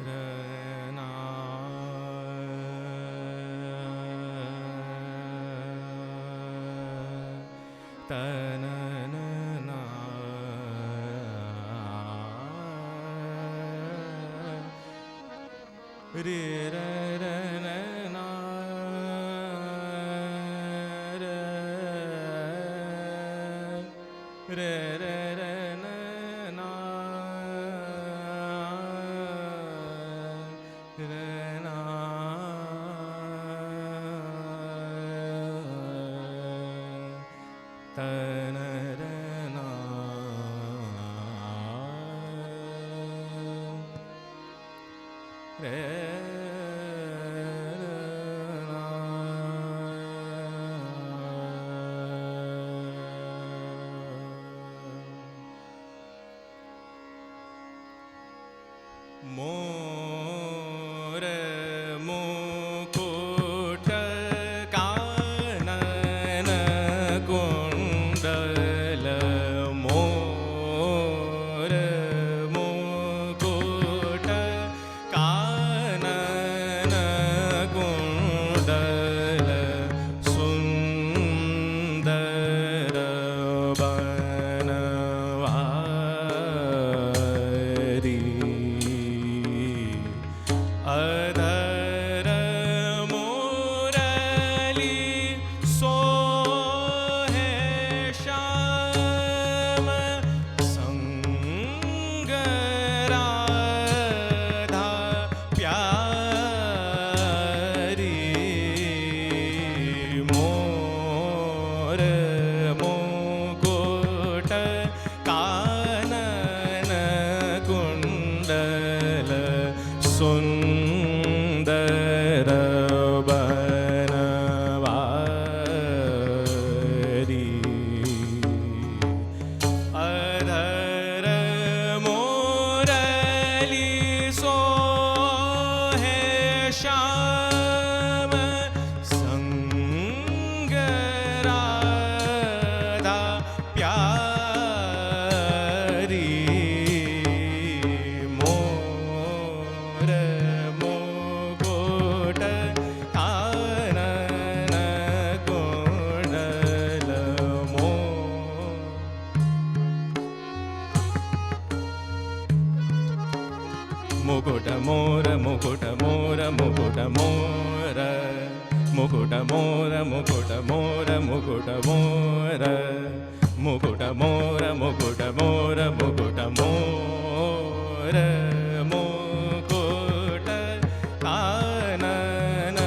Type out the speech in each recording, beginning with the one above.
रना तनना रे रना रे रे रना रना तनरना रे मोर मुकुट कानन कुंडल मोर मुकुट कानन कुंडल सुंदर बनवारी अधर मुरली सोहे श्याम संग राधा प्यारी मोर मुकुट कानन कुंडल सुंदर बनवारी अधर मुरली सोहे श्याम संग राधा प्यारी मोर मुकुट कानन कुंडल मुकुट मोर मुकुट मोर मुकुट मोर मुकुट मोर मुकुट मोर मुकुट मोर मुकुट मोर मुकुट मोर मुकुट मोर मुकुट कानन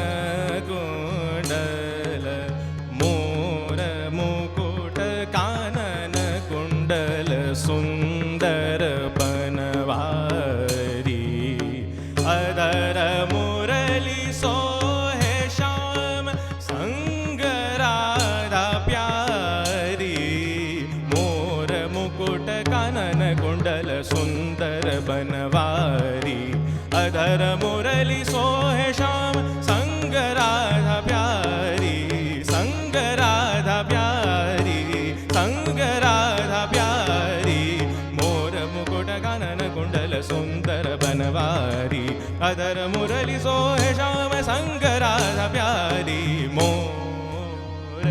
कुंडल मोर मुकुट कानन कुंडल सुंदर बनवारी अधर मुरली सोहे श्याम संग राधा प्यारी मोर मुकुट कानन कुंडल सुंदर बनवारी अधर मुरली सोहे श्याम संग राधा प्यारी संग राधा प्यारी संग राधा प्यारी मोर मुकुट कानन कुंडल सुंदर बनवारी अधर मुरली सोहे श्याम संग राधा प्यारी मोर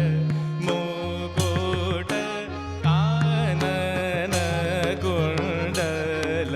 मुकुट कानन कुंडल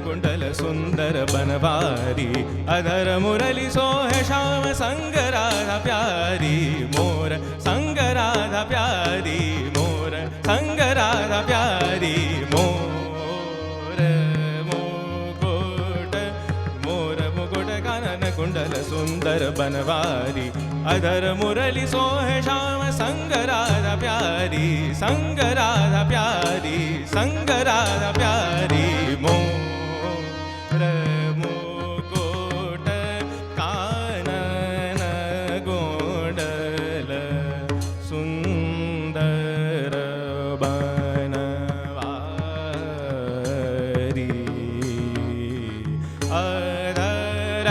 कुंडल सुंदर बनवारी अधर मुरली सोहे श्याम संग राधा प्यारी मोर संग राधा प्यारी मोर संग राधा प्यारी मोर मुकुट कानन कुंडल सुंदर बनवारी अधर मुरली सोहे श्याम संग राधा प्यारी, संग राधा प्यारी, संग राधा प्यारी। मोर मुकुट कानन कुंडल सुंदर बनवारी, अधर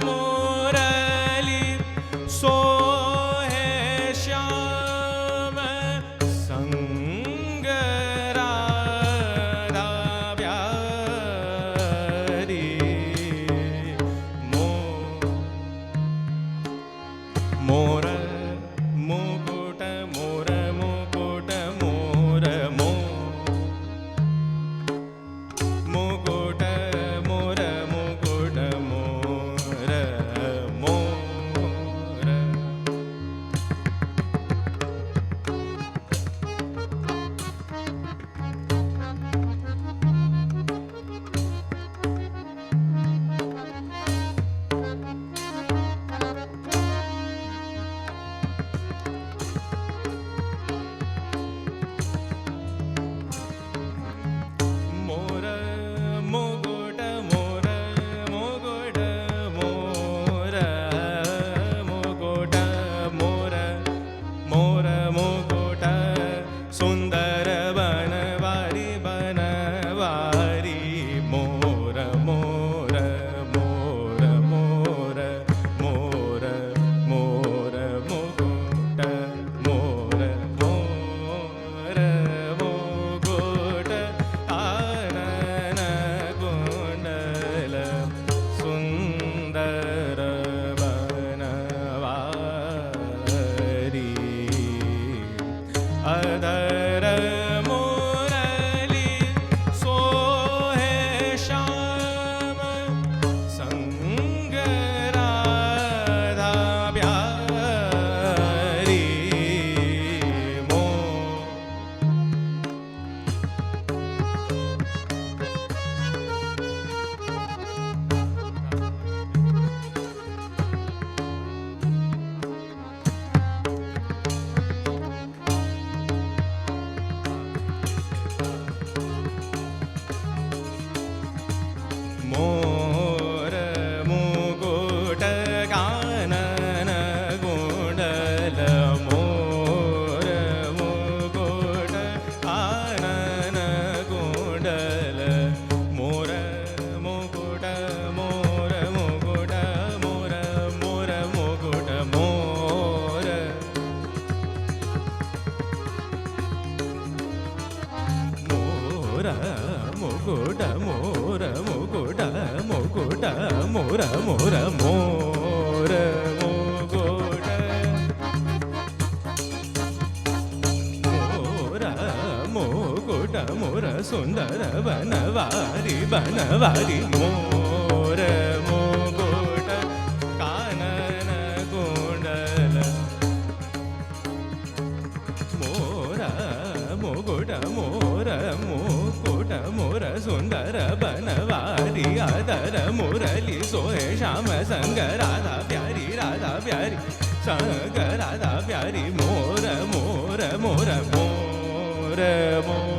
मुरली सोहे श्याम संग राधा प्यारी। मोर मुकुट मोर मुकुट मोर मुकुट मोर मुकुट मोर मोर। मोर मुकुट मोर मुकुट मोर मुकुट मोर मोर मुकुट सुंदर बनवारी बनवारी। मोर मोर मोर मोर मोर मोर मुकुट मोर मोर मुकुट कानन कुंडल सुंदर बनवारी, अधर मुरली सोहे श्याम संग राधा प्यारी। मोर मुकुट कानन कुंडल मोर मुकुट कानन कुंडल मोर मुकुट मोर मुकुट मोर मोर मुकुट मोर मोर मुकुट मोर मुकुट मुकुट मोर मोर मोर मुकुट मोर मुकुट मोर सुंदर बनवारी बनवारी। मोर मुकुट कानन कुंडल मोर मुकुट मोर मुकुट मोर सुंदर बनवारी, अधर मुरली सोहे श्याम संग राधा प्यारी, राधा प्यारी संग राधा प्यारी। मोर मोर मोर मोर मोर